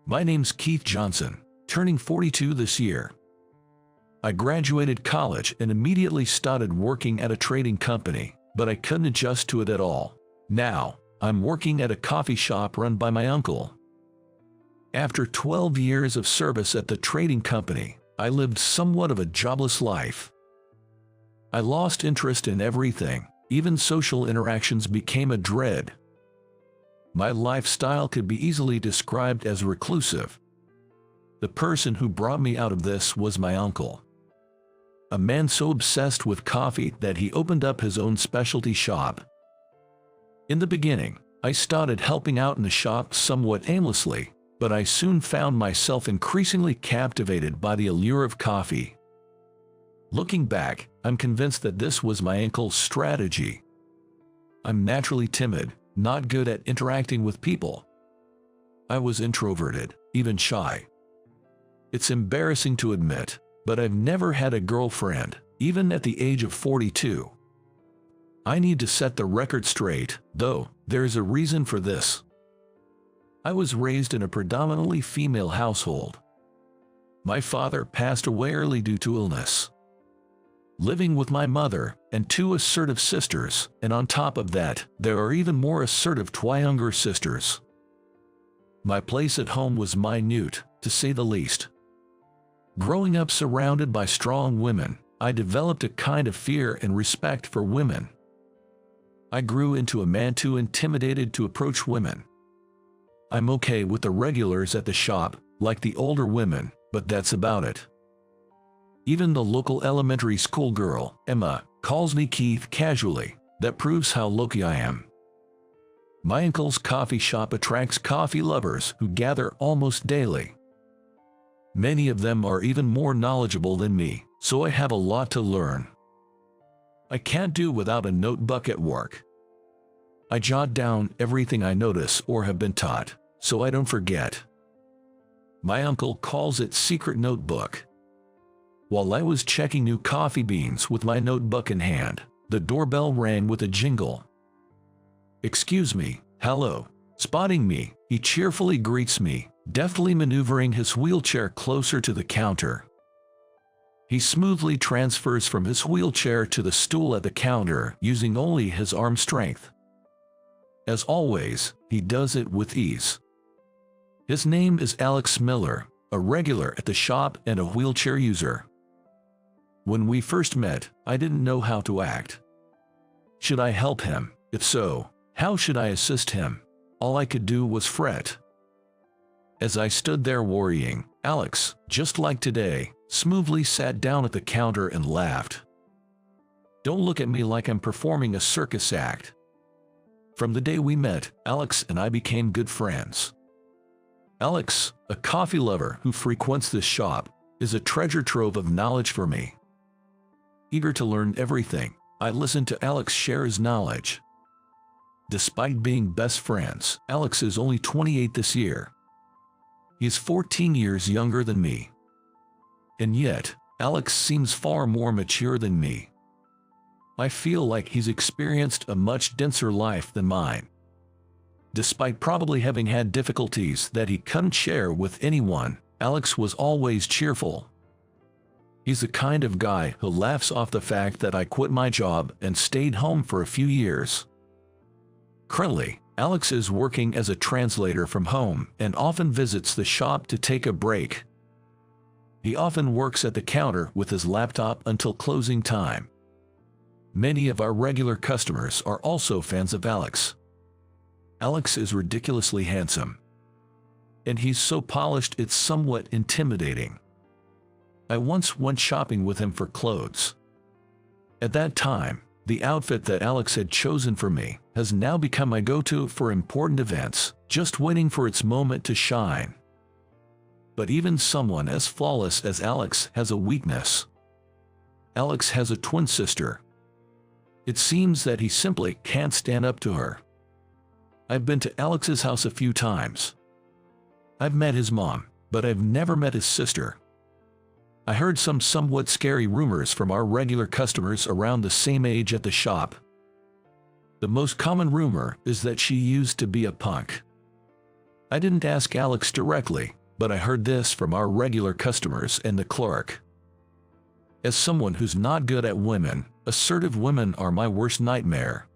My name's Keith Johnson, turning 42 this year. I graduated college and immediately started working at a trading company, but I couldn't adjust to it at all. Now, I'm working at a coffee shop run by my uncle. After 12 years of service at the trading company, I lived somewhat of a jobless life. I lost interest in everything, even social interactions became a dread. My lifestyle could be easily described as reclusive. The person who brought me out of this was my uncle. A man so obsessed with coffee that he opened up his own specialty shop. In the beginning, I started helping out in the shop somewhat aimlessly, but I soon found myself increasingly captivated by the allure of coffee. Looking back, I'm convinced that this was my uncle's strategy. I'm naturally timid, not good at interacting with people. I was introverted, even shy. It's embarrassing to admit, but I've never had a girlfriend, even at the age of 42. I need to set the record straight, though, there's a reason for this. I was raised in a predominantly female household. My father passed away early due to illness. Living with my mother and two assertive sisters, and on top of that, there are even more assertive younger sisters. My place at home was minute, to say the least. Growing up surrounded by strong women, I developed a kind of fear and respect for women. I grew into a man too intimidated to approach women. I'm okay with the regulars at the shop, like the older women, but that's about it. Even the local elementary school girl, Emma, calls me Keith casually. That proves how low-key I am. My uncle's coffee shop attracts coffee lovers who gather almost daily. Many of them are even more knowledgeable than me, so I have a lot to learn. I can't do without a notebook at work. I jot down everything I notice or have been taught, so I don't forget. My uncle calls it secret notebook. While I was checking new coffee beans with my notebook in hand, the doorbell rang with a jingle. "Excuse me, hello." Spotting me, he cheerfully greets me, deftly maneuvering his wheelchair closer to the counter. He smoothly transfers from his wheelchair to the stool at the counter using only his arm strength. As always, he does it with ease. His name is Alex Miller, a regular at the shop and a wheelchair user. When we first met, I didn't know how to act. Should I help him? If so, how should I assist him? All I could do was fret. As I stood there worrying, Alex, just like today, smoothly sat down at the counter and laughed. Don't look at me like I'm performing a circus act. From the day we met, Alex and I became good friends. Alex, a coffee lover who frequents this shop, is a treasure trove of knowledge for me. Eager to learn everything, I listen to Alex share his knowledge. Despite being best friends, Alex is only 28 this year. He's 14 years younger than me. And yet, Alex seems far more mature than me. I feel like he's experienced a much denser life than mine. Despite probably having had difficulties that he couldn't share with anyone, Alex was always cheerful. He's the kind of guy who laughs off the fact that I quit my job and stayed home for a few years. Currently, Alex is working as a translator from home and often visits the shop to take a break. He often works at the counter with his laptop until closing time. Many of our regular customers are also fans of Alex. Alex is ridiculously handsome. And he's so polished it's somewhat intimidating. I once went shopping with him for clothes. At that time, the outfit that Alex had chosen for me has now become my go-to for important events, just waiting for its moment to shine. But even someone as flawless as Alex has a weakness. Alex has a twin sister. It seems that he simply can't stand up to her. I've been to Alex's house a few times. I've met his mom, but I've never met his sister. I heard some somewhat scary rumors from our regular customers around the same age at the shop. The most common rumor is that she used to be a punk. I didn't ask Alex directly, but I heard this from our regular customers and the clerk. As someone who's not good at women, assertive women are my worst nightmare.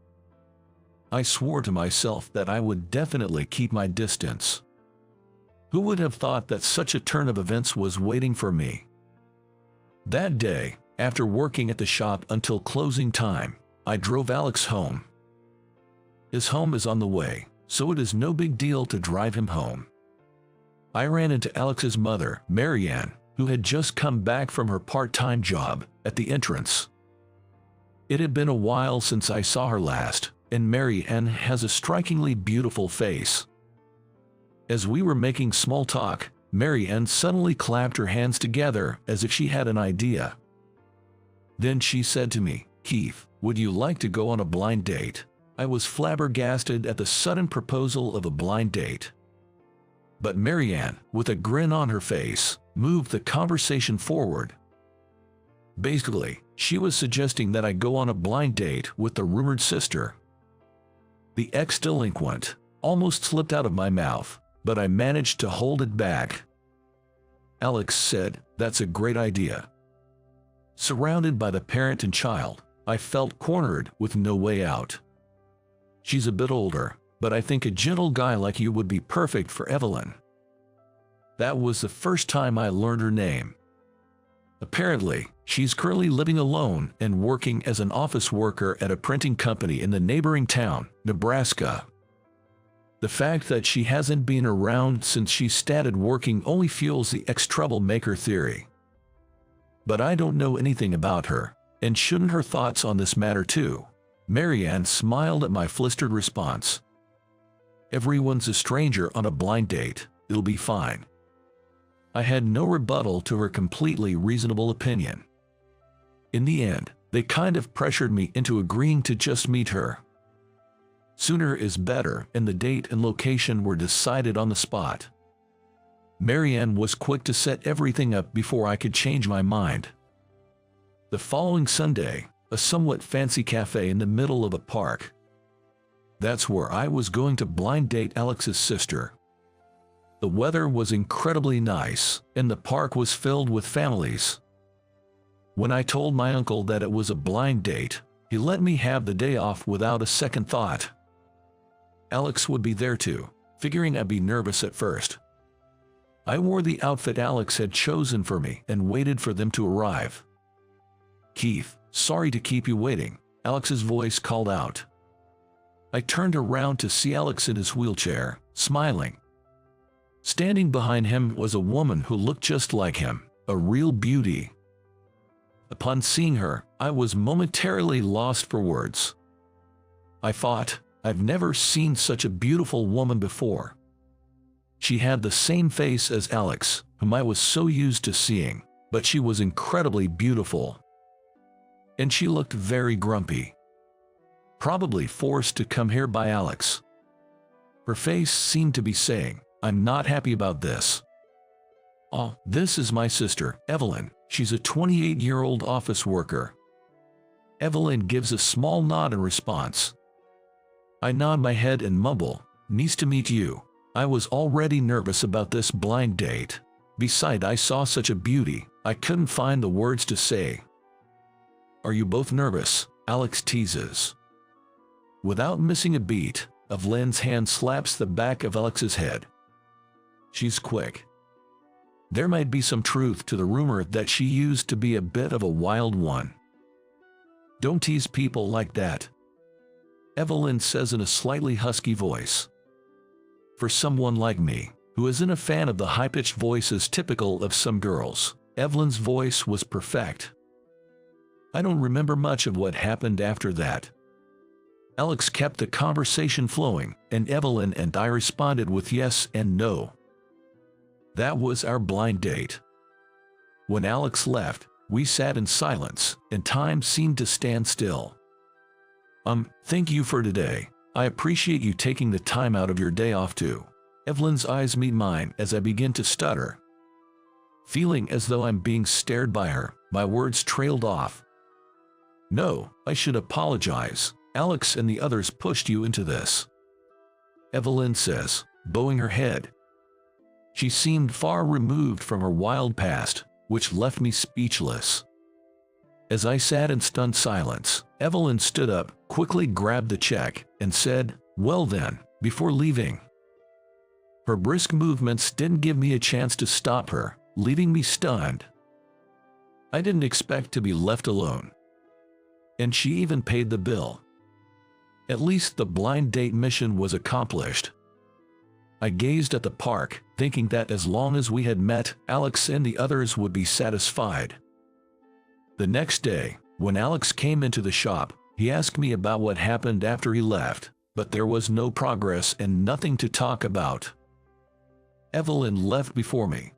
I swore to myself that I would definitely keep my distance. Who would have thought that such a turn of events was waiting for me? That day, after working at the shop until closing time, I drove Alex home. His home is on the way, so it is no big deal to drive him home. I ran into Alex's mother, Marianne, who had just come back from her part-time job, at the entrance. It had been a while since I saw her last, and Marianne has a strikingly beautiful face. As we were making small talk, Marianne suddenly clapped her hands together as if she had an idea. Then she said to me, "Keith, would you like to go on a blind date?" I was flabbergasted at the sudden proposal of a blind date. But Marianne, with a grin on her face, moved the conversation forward. Basically, she was suggesting that I go on a blind date with the rumored sister. The ex-delinquent almost slipped out of my mouth, but I managed to hold it back. Alex said, "That's a great idea." Surrounded by the parent and child, I felt cornered with no way out. She's a bit older, but I think a gentle guy like you would be perfect for Evelyn. That was the first time I learned her name. Apparently, she's currently living alone and working as an office worker at a printing company in the neighboring town, Nebraska. The fact that she hasn't been around since she started working only fuels the ex-troublemaker theory. But I don't know anything about her, and shouldn't her thoughts on this matter too? Marianne smiled at my flistered response. "Everyone's a stranger on a blind date, it'll be fine." I had no rebuttal to her completely reasonable opinion. In the end, they kind of pressured me into agreeing to just meet her. Sooner is better, and the date and location were decided on the spot. Marianne was quick to set everything up before I could change my mind. The following Sunday, a somewhat fancy cafe in the middle of a park. That's where I was going to blind date Alex's sister. The weather was incredibly nice, and the park was filled with families. When I told my uncle that it was a blind date, he let me have the day off without a second thought. Alex would be there too, figuring I'd be nervous at first. I wore the outfit Alex had chosen for me and waited for them to arrive. "Keith, sorry to keep you waiting," Alex's voice called out. I turned around to see Alex in his wheelchair, smiling. Standing behind him was a woman who looked just like him, a real beauty. Upon seeing her, I was momentarily lost for words. I thought, I've never seen such a beautiful woman before. She had the same face as Alex, whom I was so used to seeing, but she was incredibly beautiful. And she looked very grumpy. Probably forced to come here by Alex. Her face seemed to be saying, "I'm not happy about this." "Oh, this is my sister, Evelyn. She's a 28-year-old office worker." Evelyn gives a small nod in response. I nod my head and mumble, "Nice to meet you." I was already nervous about this blind date. Besides, I saw such a beauty, I couldn't find the words to say. "Are you both nervous?" Alex teases. Without missing a beat, Evelyn's hand slaps the back of Alex's head. She's quick. There might be some truth to the rumor that she used to be a bit of a wild one. "Don't tease people like that," Evelyn says in a slightly husky voice. For someone like me, who isn't a fan of the high-pitched voices typical of some girls, Evelyn's voice was perfect. I don't remember much of what happened after that. Alex kept the conversation flowing, and Evelyn and I responded with yes and no. That was our blind date. When Alex left, we sat in silence, and time seemed to stand still. Thank you for today. I appreciate you taking the time out of your day off too." Evelyn's eyes meet mine as I begin to stutter. Feeling as though I'm being stared by her, my words trailed off. "No, I should apologize. Alex and the others pushed you into this." Evelyn says, bowing her head. She seemed far removed from her wild past, which left me speechless. As I sat in stunned silence, Evelyn stood up, quickly grabbed the check, and said, "Well then," before leaving. Her brisk movements didn't give me a chance to stop her, leaving me stunned. I didn't expect to be left alone. And she even paid the bill. At least the blind date mission was accomplished. I gazed at the park, thinking that as long as we had met, Alex and the others would be satisfied. The next day, when Alex came into the shop, he asked me about what happened after he left, but there was no progress and nothing to talk about. Evelyn left before me.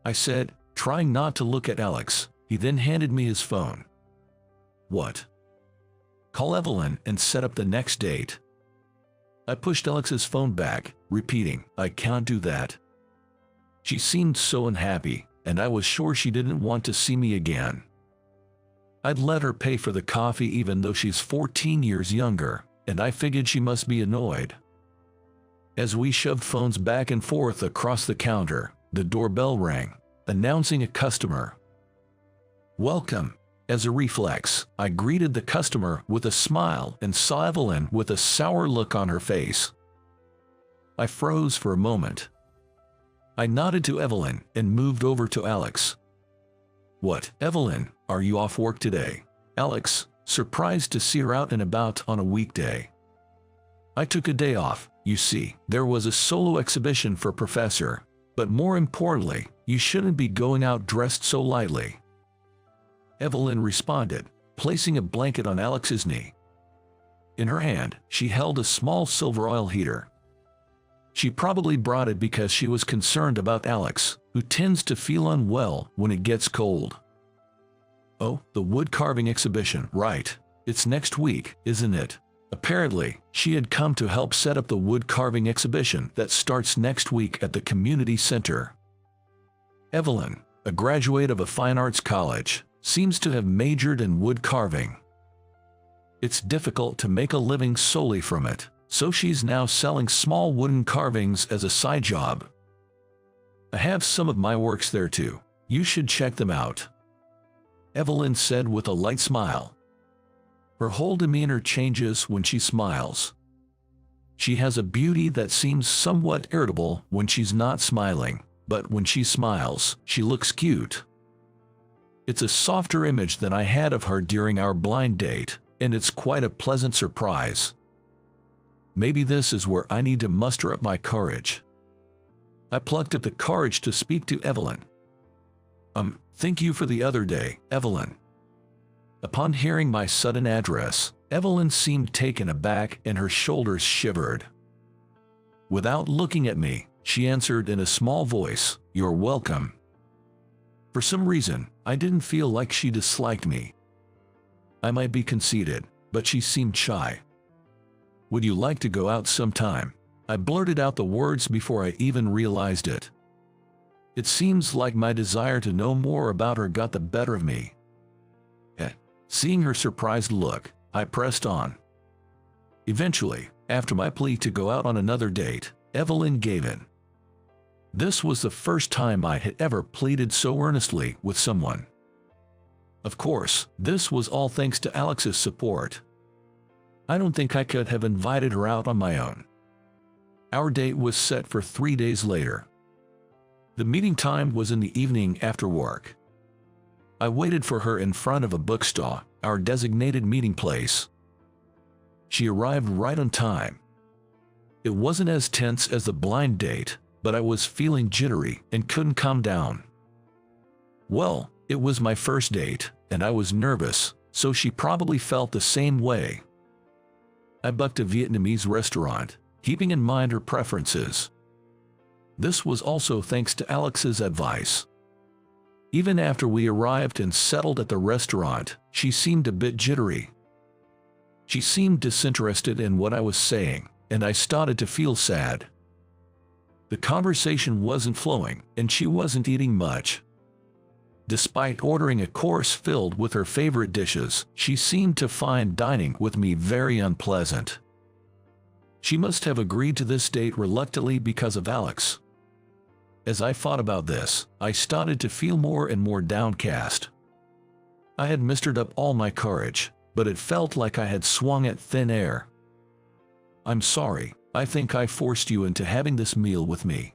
I said, trying not to look at Alex. He then handed me his phone. "What?" "Call Evelyn and set up the next date." I pushed Alex's phone back, repeating, "I can't do that." She seemed so unhappy, and I was sure she didn't want to see me again. I'd let her pay for the coffee even though she's 14 years younger, and I figured she must be annoyed. As we shoved phones back and forth across the counter, the doorbell rang, announcing a customer. "Welcome." As a reflex, I greeted the customer with a smile and saw Evelyn with a sour look on her face. I froze for a moment. I nodded to Evelyn and moved over to Alex. "What, Evelyn, are you off work today?" Alex, surprised to see her out and about on a weekday. "I took a day off. You see, there was a solo exhibition for Professor, but more importantly, you shouldn't be going out dressed so lightly." Evelyn responded, placing a blanket on Alex's knee. In her hand, she held a small silver oil heater. She probably brought it because she was concerned about Alex, who tends to feel unwell when it gets cold. "Oh, the wood carving exhibition, right. It's next week, isn't it?" Apparently, she had come to help set up the wood carving exhibition that starts next week at the community center. Evelyn, a graduate of a fine arts college, seems to have majored in wood carving. It's difficult to make a living solely from it, so she's now selling small wooden carvings as a side job. "I have some of my works there too. You should check them out," Evelyn said with a light smile. Her whole demeanor changes when she smiles. She has a beauty that seems somewhat irritable when she's not smiling, but when she smiles, she looks cute. It's a softer image than I had of her during our blind date, and it's quite a pleasant surprise. Maybe this is where I need to muster up my courage. I plucked up the courage to speak to Evelyn. Thank you for the other day, Evelyn." Upon hearing my sudden address, Evelyn seemed taken aback and her shoulders shivered. Without looking at me, she answered in a small voice, "You're welcome." For some reason, I didn't feel like she disliked me. I might be conceited, but she seemed shy. "Would you like to go out sometime?" I blurted out the words before I even realized it. It seems like my desire to know more about her got the better of me. Seeing her surprised look, I pressed on. Eventually, after my plea to go out on another date, Evelyn gave in. This was the first time I had ever pleaded so earnestly with someone. Of course, this was all thanks to Alex's support. I don't think I could have invited her out on my own. Our date was set for 3 days later. The meeting time was in the evening after work. I waited for her in front of a bookstore, our designated meeting place. She arrived right on time. It wasn't as tense as the blind date, but I was feeling jittery and couldn't calm down. Well, it was my first date, and I was nervous, so she probably felt the same way. I booked a Vietnamese restaurant, keeping in mind her preferences. This was also thanks to Alex's advice. Even after we arrived and settled at the restaurant, she seemed a bit jittery. She seemed disinterested in what I was saying, and I started to feel sad. The conversation wasn't flowing, and she wasn't eating much. Despite ordering a course filled with her favorite dishes, she seemed to find dining with me very unpleasant. She must have agreed to this date reluctantly because of Alex. As I thought about this, I started to feel more and more downcast. I had mustered up all my courage, but it felt like I had swung at thin air. "I'm sorry, I think I forced you into having this meal with me."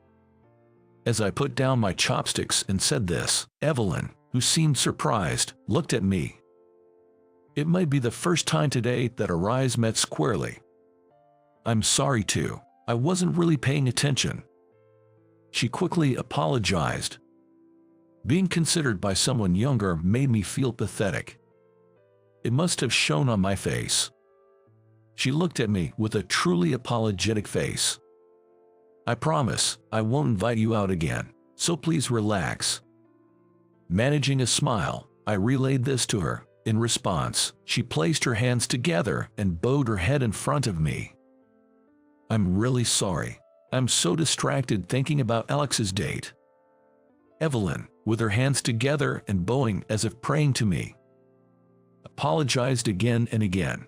As I put down my chopsticks and said this, Evelyn, who seemed surprised, looked at me. It might be the first time today that our eyes met squarely. "I'm sorry too, I wasn't really paying attention." She quickly apologized. Being considered by someone younger made me feel pathetic. It must have shown on my face. She looked at me with a truly apologetic face. "I promise, I won't invite you out again, so please relax." Managing a smile, I relayed this to her. In response, she placed her hands together and bowed her head in front of me. "I'm really sorry. I'm so distracted thinking about Alex's date." Evelyn, with her hands together and bowing as if praying to me, apologized again and again.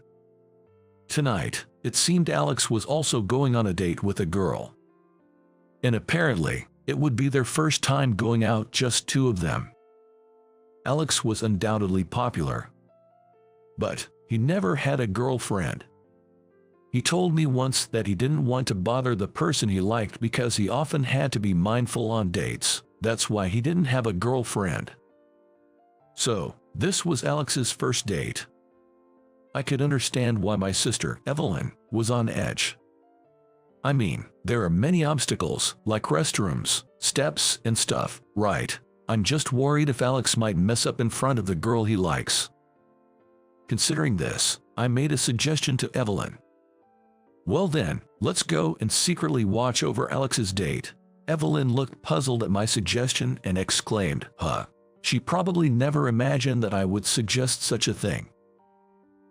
Tonight, it seemed Alex was also going on a date with a girl. And apparently, it would be their first time going out, just two of them. Alex was undoubtedly popular, but he never had a girlfriend. He told me once that he didn't want to bother the person he liked because he often had to be mindful on dates. That's why he didn't have a girlfriend. So, this was Alex's first date. I could understand why my sister, Evelyn, was on edge. I mean, there are many obstacles, like restrooms, steps, and stuff, right? I'm just worried if Alex might mess up in front of the girl he likes. Considering this, I made a suggestion to Evelyn. "Well then, let's go and secretly watch over Alex's date." Evelyn looked puzzled at my suggestion and exclaimed, "Huh." She probably never imagined that I would suggest such a thing.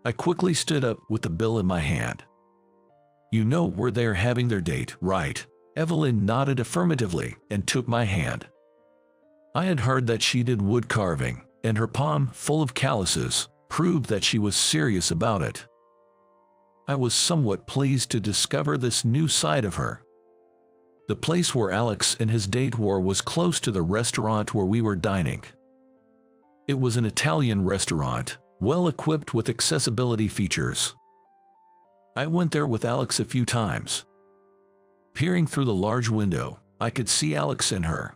I quickly stood up with the bill in my hand. "You know where they're having their date, right?" Evelyn nodded affirmatively and took my hand. I had heard that she did wood carving, and her palm, full of calluses, proved that she was serious about it. I was somewhat pleased to discover this new side of her. The place where Alex and his date were was close to the restaurant where we were dining. It was an Italian restaurant, well equipped with accessibility features. I went there with Alex a few times. Peering through the large window, I could see Alex and her.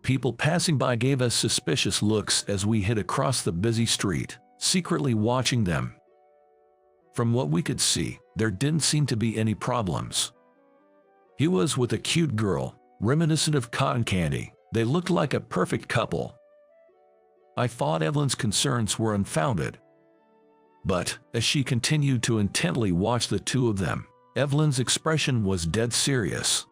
People passing by gave us suspicious looks as we hid across the busy street, secretly watching them. From what we could see, there didn't seem to be any problems. He was with a cute girl, reminiscent of cotton candy. They looked like a perfect couple. I thought Evelyn's concerns were unfounded. But, as she continued to intently watch the two of them, Evelyn's expression was dead serious.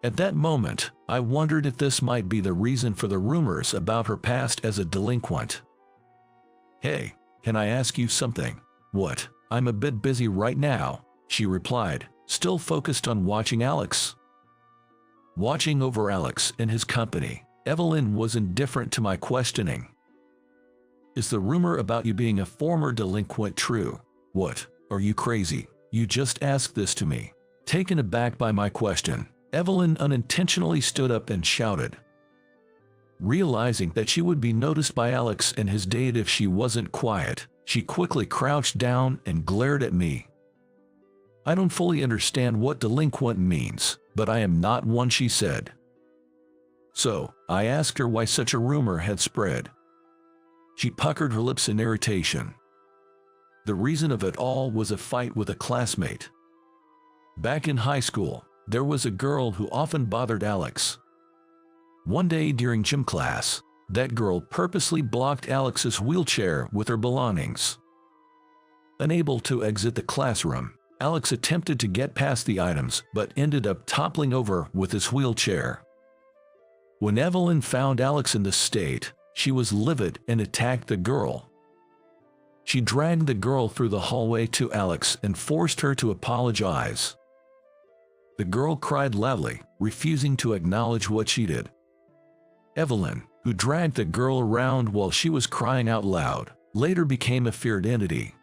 At that moment, I wondered if this might be the reason for the rumors about her past as a delinquent. "Hey, can I ask you something?" "What? I'm a bit busy right now," she replied, still focused on watching Alex. Watching over Alex in his company, Evelyn was indifferent to my questioning. "Is the rumor about you being a former delinquent true?" "What? Are you crazy? You just asked this to me." Taken aback by my question, Evelyn unintentionally stood up and shouted. Realizing that she would be noticed by Alex and his date if she wasn't quiet, she quickly crouched down and glared at me. "I don't fully understand what delinquent means, but I am not one," she said. So, I asked her why such a rumor had spread. She puckered her lips in irritation. The reason of it all was a fight with a classmate. Back in high school, there was a girl who often bothered Alex. One day during gym class, that girl purposely blocked Alex's wheelchair with her belongings. Unable to exit the classroom, Alex attempted to get past the items but ended up toppling over with his wheelchair. When Evelyn found Alex in this state, she was livid and attacked the girl. She dragged the girl through the hallway to Alex and forced her to apologize. The girl cried loudly, refusing to acknowledge what she did. Evelyn, who dragged the girl around while she was crying out loud, later became a feared entity.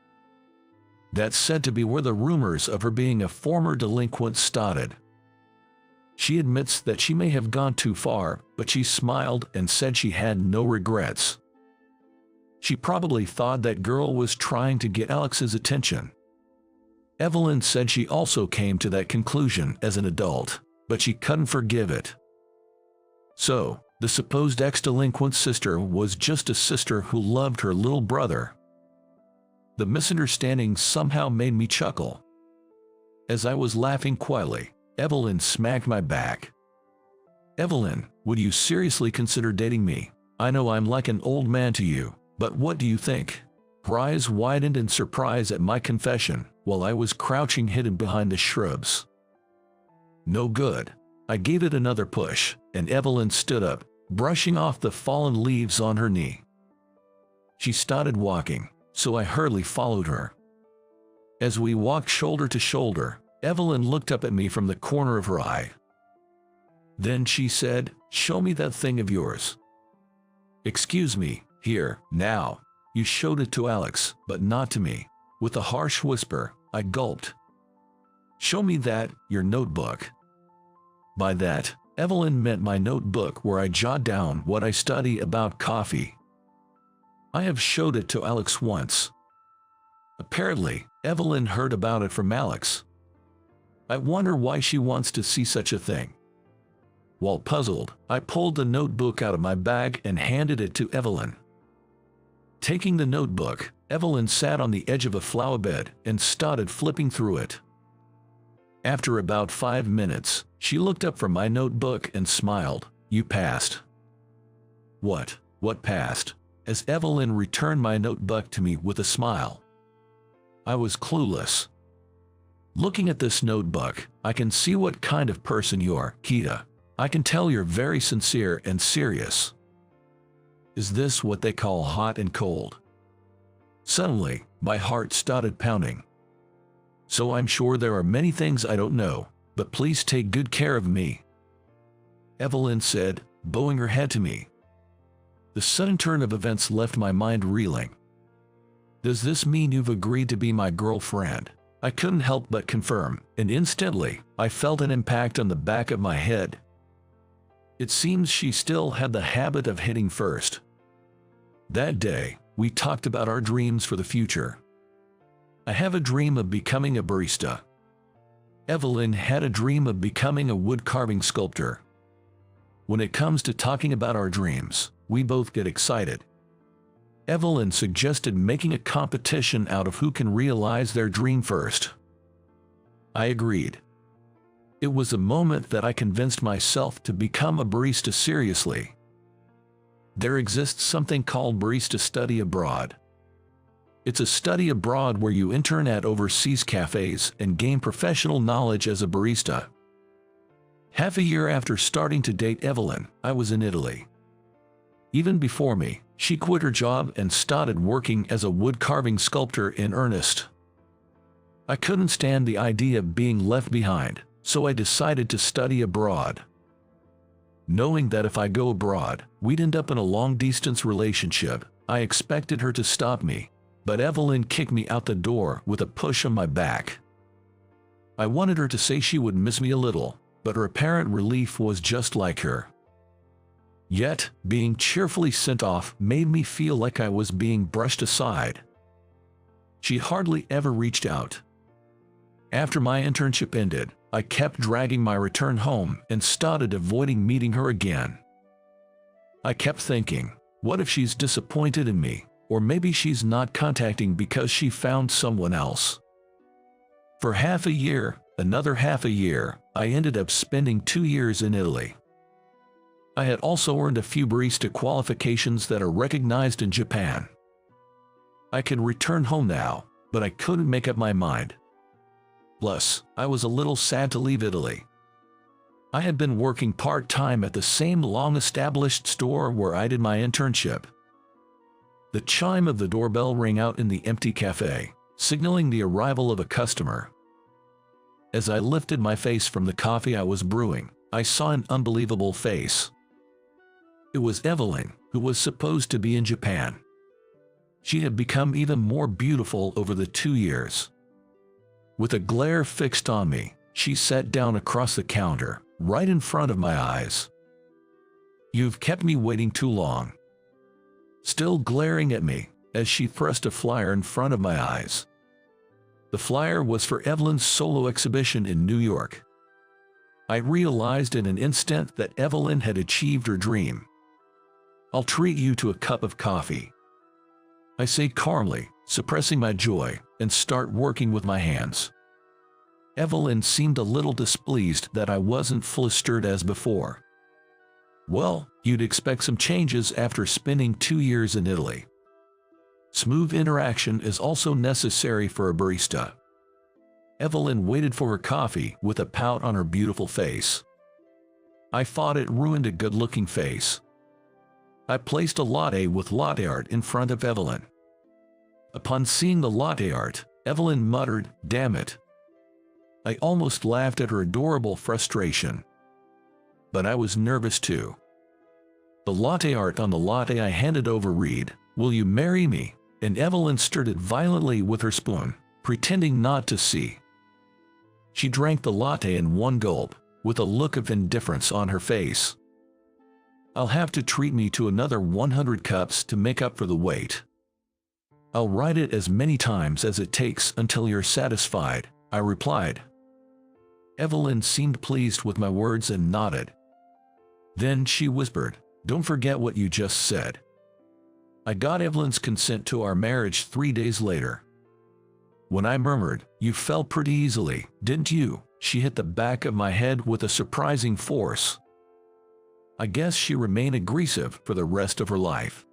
That's said to be where the rumors of her being a former delinquent started. She admits that she may have gone too far, but she smiled and said she had no regrets. She probably thought that girl was trying to get Alex's attention. Evelyn said she also came to that conclusion as an adult, but she couldn't forgive it. So, the supposed ex-delinquent sister was just a sister who loved her little brother. The misunderstanding somehow made me chuckle. As I was laughing quietly, Evelyn smacked my back. "Evelyn, would you seriously consider dating me? I know I'm like an old man to you, but what do you think?" Her eyes widened in surprise at my confession, while I was crouching hidden behind the shrubs. No good. I gave it another push, and Evelyn stood up, brushing off the fallen leaves on her knee. She started walking, so I hurriedly followed her. As we walked shoulder to shoulder, Evelyn looked up at me from the corner of her eye. Then she said, "Show me that thing of yours." "Excuse me, here, now. You showed it to Alex, but not to me." With a harsh whisper, I gulped. "Show me that, your notebook." By that, Evelyn meant my notebook where I jot down what I study about coffee. I have showed it to Alex once. Apparently, Evelyn heard about it from Alex. I wonder why she wants to see such a thing. While puzzled, I pulled the notebook out of my bag and handed it to Evelyn. Taking the notebook, Evelyn sat on the edge of a flower bed and started flipping through it. After about 5 minutes, she looked up from my notebook and smiled. "You passed." "What? What passed?" As Evelyn returned my notebook to me with a smile. I was clueless. "Looking at this notebook, I can see what kind of person you are, Kita. I can tell you're very sincere and serious." Is this what they call hot and cold? Suddenly, my heart started pounding. "So I'm sure there are many things I don't know, but please take good care of me," Evelyn said, bowing her head to me. The sudden turn of events left my mind reeling. "Does this mean you've agreed to be my girlfriend?" I couldn't help but confirm, and instantly, I felt an impact on the back of my head. It seems she still had the habit of hitting first. That day, we talked about our dreams for the future. I have a dream of becoming a barista. Evelyn had a dream of becoming a wood-carving sculptor. When it comes to talking about our dreams, we both get excited. Evelyn suggested making a competition out of who can realize their dream first. I agreed. It was a moment that I convinced myself to become a barista seriously. There exists something called barista study abroad. It's a study abroad where you intern at overseas cafes and gain professional knowledge as a barista. Half a year after starting to date Evelyn, I was in Italy. Even before me, she quit her job and started working as a wood-carving sculptor in earnest. I couldn't stand the idea of being left behind, so I decided to study abroad. Knowing that if I go abroad, we'd end up in a long-distance relationship, I expected her to stop me, but Evelyn kicked me out the door with a push on my back. I wanted her to say she would miss me a little, but her apparent relief was just like her. Yet, being cheerfully sent off made me feel like I was being brushed aside. She hardly ever reached out. After my internship ended, I kept dragging my return home and started avoiding meeting her again. I kept thinking, what if she's disappointed in me, or maybe she's not contacting because she found someone else? For half a year, another half a year, I ended up spending 2 years in Italy. I had also earned a few barista qualifications that are recognized in Japan. I could return home now, but I couldn't make up my mind. Plus, I was a little sad to leave Italy. I had been working part-time at the same long-established store where I did my internship. The chime of the doorbell rang out in the empty cafe, signaling the arrival of a customer. As I lifted my face from the coffee I was brewing, I saw an unbelievable face. It was Evelyn, who was supposed to be in Japan. She had become even more beautiful over the 2 years. With a glare fixed on me, she sat down across the counter, right in front of my eyes. "You've kept me waiting too long." Still glaring at me, as she thrust a flyer in front of my eyes. The flyer was for Evelyn's solo exhibition in New York. I realized in an instant that Evelyn had achieved her dream. "I'll treat you to a cup of coffee," I say calmly, suppressing my joy, and start working with my hands. Evelyn seemed a little displeased that I wasn't flustered as before. "Well, you'd expect some changes after spending 2 years in Italy. Smooth interaction is also necessary for a barista." Evelyn waited for her coffee with a pout on her beautiful face. I thought it ruined a good-looking face. I placed a latte with latte art in front of Evelyn. Upon seeing the latte art, Evelyn muttered, "Damn it." I almost laughed at her adorable frustration. But I was nervous too. The latte art on the latte I handed over read, "Will you marry me?" and Evelyn stirred it violently with her spoon, pretending not to see. She drank the latte in one gulp, with a look of indifference on her face. "I'll have to treat me to another 100 cups to make up for the wait." "I'll write it as many times as it takes until you're satisfied," I replied. Evelyn seemed pleased with my words and nodded. Then she whispered, "Don't forget what you just said." I got Evelyn's consent to our marriage 3 days later. When I murmured, "You fell pretty easily, didn't you?" she hit the back of my head with a surprising force. I guess she remained aggressive for the rest of her life.